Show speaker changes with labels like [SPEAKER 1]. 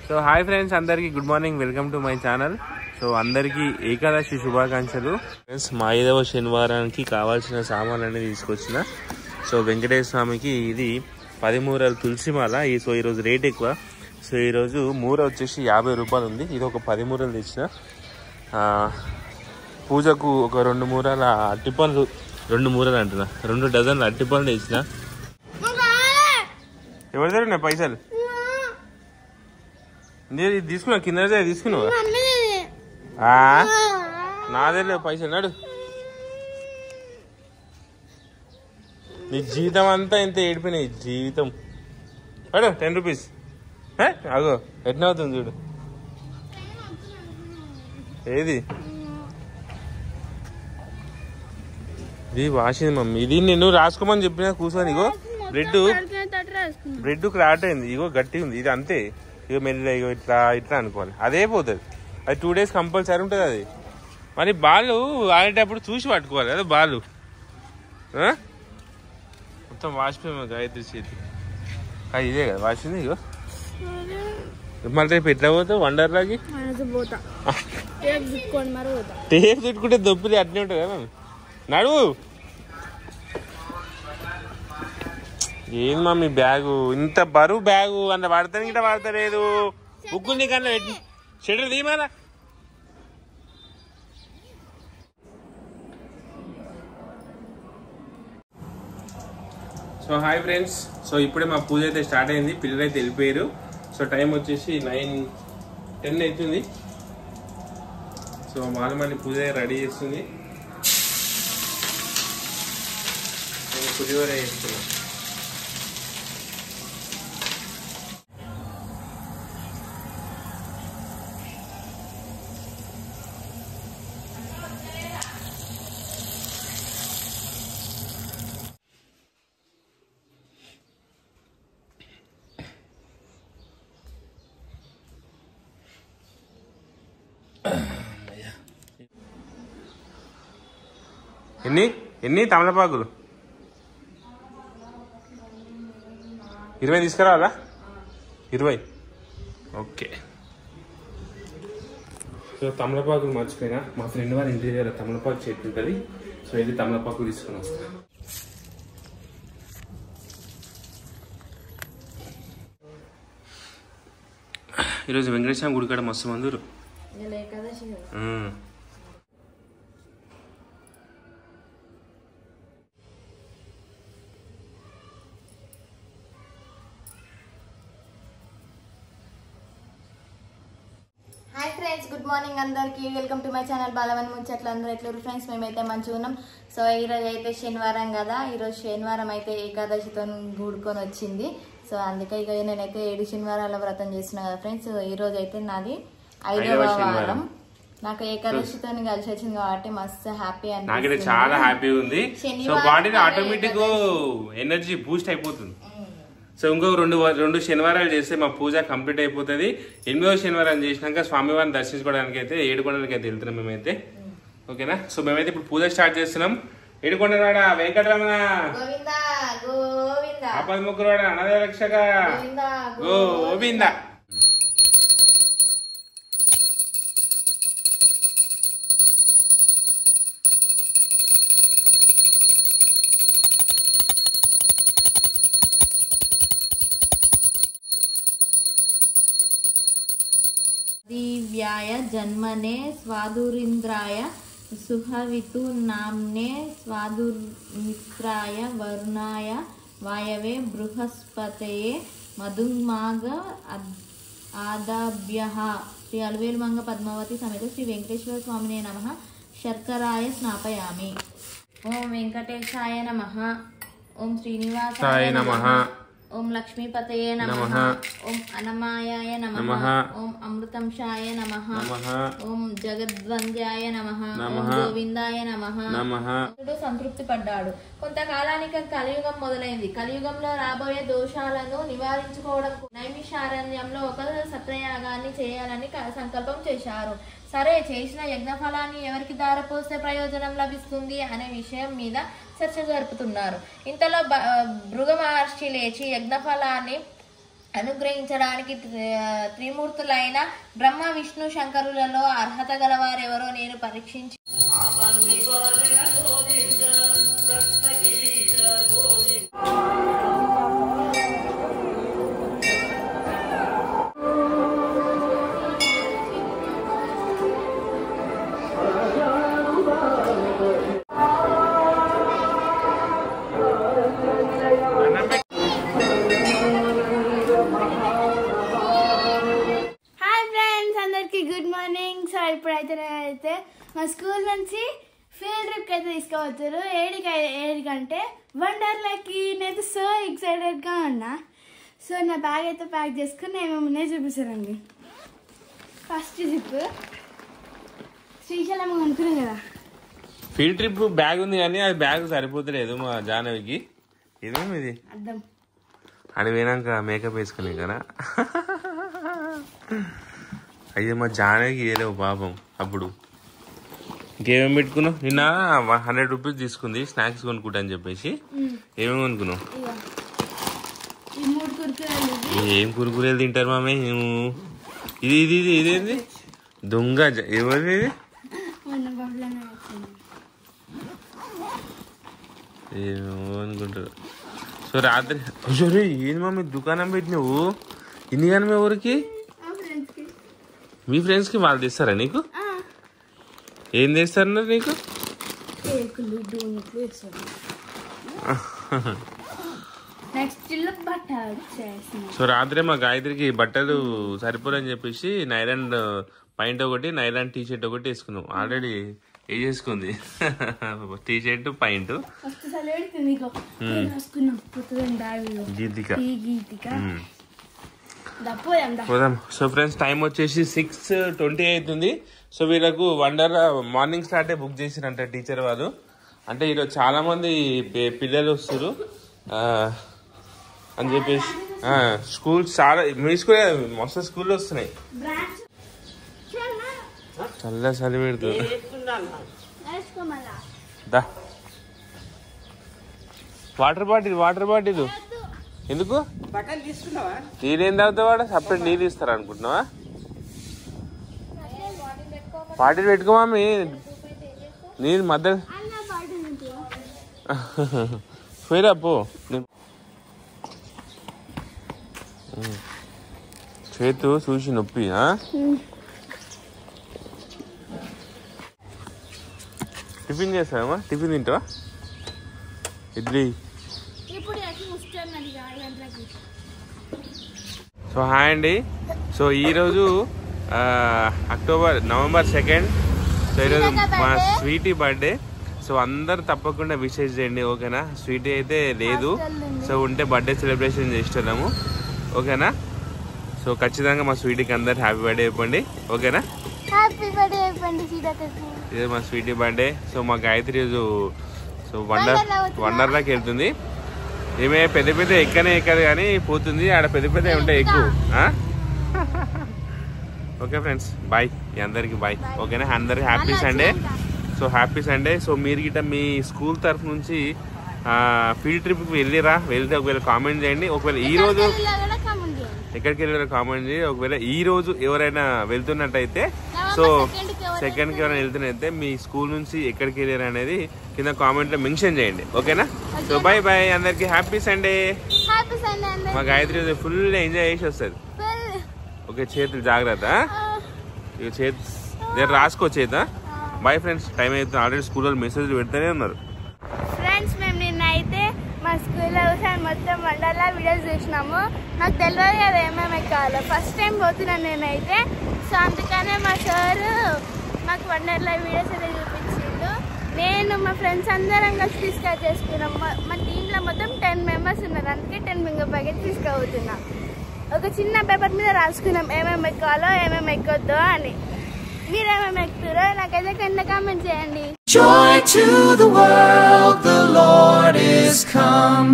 [SPEAKER 1] So hi friends, అందరికీ good morning, welcome to my channel. So అందరికీ ఏకాదశి శుభాకాంక్షలు. Friends, మా 5వ శనివారానికి కావాల్సిన సామాన్లన్నీ తీసుకొచ్చిన. సో వెంకటేశ్వర స్వామికి ఇది 10 మూరల తులసిమాల. సో ఈరోజు రేట్ ఎక్కువ. సో ఈరోజు మూర వచ్చేసి 50 రూపాయలు ఉంది. ఇది ఒక 10 మూరలు తెచ్చిన. పూజకు ఒక 2 మూరల అట్టిపండ్లు, 2 మూరలు అంటున్నా, 2 డజన్ల అట్టిపండ్లు తెచ్చిన. ఎవరి దగ్గర ఉన్నాయి పైసలు? నేను తీసుకున్నా, కింద తీసుకున్నావు. నాదే లేవు పైసలు. నాడు నీ జీతం అంతా ఇంత ఏడిపోయినాయి జీవితం. అడు 10 రూపీస్. అగో ఎట్లా అవుతుంది చూడు. ఏది ఇది వాసింది మమ్మీ. ఇది నేను రాసుకోమని చెప్పిన కూర్చొని. ఇగో బ్రెడ్ క్రాట్ అయింది. ఇగో గట్టి ఉంది. ఇది అంతే. ఇగో మెల్ల ఇగో ఇట్లా ఇట్లా అనుకోవాలి, అదే పోతుంది. అది 2 డేస్ కంపల్సరీ ఉంటుంది అది. మరి బాలు ఆడేటప్పుడు చూసి పట్టుకోవాలి కదా బాలు. మొత్తం వాసిపోయాము గాయత్రి చేతి. ఇదే కదా వాసింది. ఇగో మళ్ళీ రేపు ఎట్లా పోతావు వండర్లాకి? టేప్ చుట్టుకుంటే దొబ్బుది అట్నే ఉంటుంది కదా. నడువు. ఏం మమ్మీ బ్యాగు ఇంత బరువు బ్యాగు అంత పడతాను గిట్ట పడతలేదు. బుక్కులు నీకన్నా పెట్టి షెటర్ తీయమారా. సో హాయ్ ఫ్రెండ్స్, సో ఇప్పుడే మా పూజ అయితే స్టార్ట్ అయింది. పిల్లలు అయితే వెళ్ళిపోయారు. సో టైం వచ్చేసి 9:10 అవుతుంది. సో మాలమల్లి పూజ రెడీ చేస్తుంది. నేను పులిహోర చేస్తున్నాను. ఎన్ని తమలపాకులు? 20 తీసుకురావాలా? 20. ఓకే. సో తమలపాకులు మర్చిపోయినా. మా ఫ్రెండ్ వారి ఇంటి దగ్గర తమలపాకు చెట్టు ఉంటుంది. సో ఇది తమలపాకు తీసుకొని వస్తా. ఈరోజు వెంకటేశ్వర గుడి కాడ మస్తు మందురు.
[SPEAKER 2] హాయ్ ఫ్రెండ్స్, గుడ్ మార్నింగ్ అందరికి. వెల్కమ్ టు మై ఛానల్ బాలవన్ ముచ్చట్లు. అందరూ ఎట్లా ఫ్రెండ్స్? మేమైతే మంచిగా ఉన్నాం. సో ఈరోజు అయితే శనివారం కదా. ఈరోజు శనివారం అయితే ఏకాదశితో కూడుకొని వచ్చింది. సో అందుకే ఇక నేనైతే 7 శనివారాల వ్రతం చేస్తున్నా కదా ఫ్రెండ్స్. ఈరోజు అయితే నాది 5వ వారం. నాకు ఏకాదశితో కలిసి వచ్చింది కాబట్టి మస్తు హ్యాపీ
[SPEAKER 1] అనిపిస్తుంది. చాలా హ్యాపీ ఉంది. సో బాడీలో ఆటోమేటిక్ ఎనర్జీ బూస్ట్ అయిపోతుంది. సో ఇంకో 2 శనివారాలు చేస్తే మా పూజ కంప్లీట్ అయిపోతుంది. 8వ శనివారం చేసినాక స్వామివారిని దర్శించుకోవడానికి అయితే ఏడుకొండలకి అయితే వెళ్తున్నాం మేమైతే. ఓకేనా? సో మేమైతే ఇప్పుడు పూజ స్టార్ట్ చేస్తున్నాం. ఏడుకొండలవాడ వెంకటరమణ, ఆపద్ముక్కులవాడ అనాథ రక్షక గోవింద.
[SPEAKER 2] దివ్యాయ జన్మనే స్వాదురింద్రాయ సుహవితు నామ్నే స్వాదుర్మిత్రాయ వరుణాయ వాయవే బృహస్పతయే మధుమాగ ఆదాభ్యః. శ్రీ అలవేలుమంగ పద్మావతి సమేత శ్రీ వెంకటేశ్వర స్వామినే నమః. శర్కరాయ స్నాపయామి. ఓం వెంకటేశాయ నమః. ఓం శ్రీనివాసాయ నమః. ఓం లక్ష్మీపతయే నమః. ఓం అనమాయాయ నమః. ఓం అమృతంశాయ నమః. ఓం జగద్వంద్యాయ నమః. ఓం గోవిందాయ నమః. సంతృప్తి పడ్డాడు. కొంతకాలానికి కలియుగం మొదలైంది. కలియుగంలో రాబోయే దోషాలను నివారించుకోవడం నైమిషారణ్యంలో ఒక సత్రయాగాన్ని చేయాలని సంకల్పం చేశారు. సరే, చేసిన యజ్ఞఫలాన్ని ఎవరికి దారపోస్తే ప్రయోజనం లభిస్తుంది అనే విషయం మీద చర్చ జరుపుతున్నారు. ఇంతలో భృగు మహర్షి లేచి యజ్ఞఫలాన్ని అనుగ్రహించడానికి త్రిమూర్తులైన బ్రహ్మ విష్ణు శంకరులలో అర్హత గలవారెవరో నేను పరీక్షించి
[SPEAKER 3] ఇప్పుడైతే మా స్కూల్ నుంచి ఫీల్డ్ ట్రిప్కి అయితే తీసుకువచ్చారు 7 గంటే వండర్లాకి. నేనైతే సో ఎక్సైటెడ్గా ఉన్నా. సో నా బ్యాగ్ అయితే ప్యాక్ చేసుకుని నేను ముందే చూపిస్తానండి. ఫస్ట్ ట్రిప్ శ్రీశైలం అనుకున్నాం కదా.
[SPEAKER 1] ఫీల్డ్ ట్రిప్ బ్యాగ్ ఉంది కానీ అది బ్యాగ్ సరిపోతలేదు మా జాహ్నవికి. ఇదేమి ఇది
[SPEAKER 3] అర్థం
[SPEAKER 1] అది పోయినాక మేకప్ వేసుకునే కదా. అయ్యో మా జాహ్నవికి వేయలేవు పాపం. అప్పుడు ఇంకేమేమి పెట్టుకున్నావు? నిన్న 100 రూపీస్ తీసుకుంది స్నాక్స్ కొనుక్కుంటా అని చెప్పేసి. ఏమేమి కొనుక్కున్నావు? ఏం కురుకురేలు తింటారు మామే? ఇది ఇది ఇది ఇదేంది దొంగ? ఎవరిది ఇది? ఏమో అనుకుంటారు. సో రాత్రి సరే ఏంది మమ్మీ దుకాణం పెట్టినావు ఇన్ని కానీ ఎవరికి? మీ ఫ్రెండ్స్కి వాళ్ళు తెస్తారా నీకు? ఏం తెస్తారు నీకు? సో రాత్రి మా గాయత్రికి బట్టలు సరిపోరని చెప్పేసి నైలాన్ పాయింట్ ఒకటి నైలాన్ టీ షర్ట్ ఒకటి వేసుకున్నాం. ఆల్రెడీ వేసేసుకుంది టీ షర్ట్ పాయింట్. పోదాం. సో ఫ్రెండ్స్ టైం వచ్చేసి 6:20 అవుతుంది. సో వీళ్ళకు వండర్ మార్నింగ్ స్టార్టే బుక్ చేసిరంట టీచర్ వాళ్ళు. అంటే ఈరోజు చాలా మంది పిల్లలు వస్తారు అని చెప్పేసి స్కూల్స్ చాలా మీ స్కూల్ మస్తు స్కూల్లో వస్తున్నాయి. చల్ల చలి పెడుతుంది. వాటర్ బాటిల్ ఎందుకు? నీరేం తాగుతావా? సపరేట్ నీళ్ళు ఇస్తారా అనుకుంటున్నావా? బాటిల్ పెట్టుకోమా నీరు మధ్య పోయిరా పో. చేతు చూసి నొప్పి. టిఫిన్ చేస్తావా? టిఫిన్ తింటావా? ఇడ్లీ. సో హాయ్ అండి. సో ఈరోజు నవంబర్ 2. సో ఈరోజు మా స్వీటీ బర్త్డే. సో అందరు తప్పకుండా విషెస్ చేయండి ఓకేనా. స్వీటీ అయితే లేదు, సో ఉంటే బర్త్డే సెలబ్రేషన్ చేస్తున్నాము ఓకేనా. సో ఖచ్చితంగా మా స్వీటీకి అందరు హ్యాపీ బర్త్డే చెప్పండి ఓకేనా. ఇదే మా స్వీటీ బర్త్డే. సో మా గాయత్రి రోజు సో వండర్లాకి వెళ్తుంది. ఏమే పెద్ద పెద్ద ఎక్కదు కానీ పోతుంది. ఆడ పెద్ద పెద్ద ఉంటాయి ఎక్కువ. ఓకే ఫ్రెండ్స్ బాయ్, అందరికి బాయ్ ఓకేనా. అందరికి happy Sunday. So happy Sunday. So మీరు గిట్ట మీ స్కూల్ తరఫు నుంచి ఫీల్డ్ ట్రిప్కి వెళ్తే ఒకవేళ కామెంట్ చేయండి. ఒకవేళ ఈ రోజు ఎక్కడికి వెళ్ళారో కామెంట్ చేయండి. ఒకవేళ ఈ రోజు ఎవరైనా వెళ్తున్నట్టయితే సో సెకండ్కి ఎవరైనా వెళ్తున్నట్టయితే మీ స్కూల్ నుంచి ఎక్కడికి వెళ్ళారు అనేది కింద కామెంట్ లో మెన్షన్ చేయండి ఓకేనా. సో బాయ్ బాయ్, అందరికి హ్యాపీ సండే. మా గాయత్రి ఫుల్ ఎంజాయ్ చేసి వస్తుంది ఓకే. చేతులు జాగ్రత్త, ఇక చేతి రాసుకో చేత. బాయ్ ఫ్రెండ్స్, టైం అవుతుంది. ఆల్రెడీ స్కూల్లో మెసేజ్లు పెడతానే ఉన్నారు.
[SPEAKER 3] ఫ్రెండ్స్ మేము నిన్న అయితే మా స్కూల్లో మొత్తం వండర్లా వీడియోస్ చూసినాము. నాకు తెలియదు కదా ఏమేమి కావాలో. ఫస్ట్ టైం పోతున్నాను నేనైతే. సో అందుకనే మా సార్ మాకు వండర్లా వీడియోస్ అయితే చూపించిండు. నేను మా ఫ్రెండ్స్ అందరం కలిసి తీసుకొచ్చేసుకున్నాం. మా టీంలో మొత్తం 10 మెంబర్స్ ఉన్నారు. అందుకే 10 ఫింగర్ ప్యాకెట్ తీసుకుపోతున్నా. ఒక చిన్న పేపర్ మీద రాసుకున్నాం ఏమేమి ఎక్కాలో ఏమేమి ఎక్కొద్దో అని. మీరేమేమి ఎక్కుతారో నాకైతే కింద కామెంట్ చేయండి. Joy to the world, the Lord is come.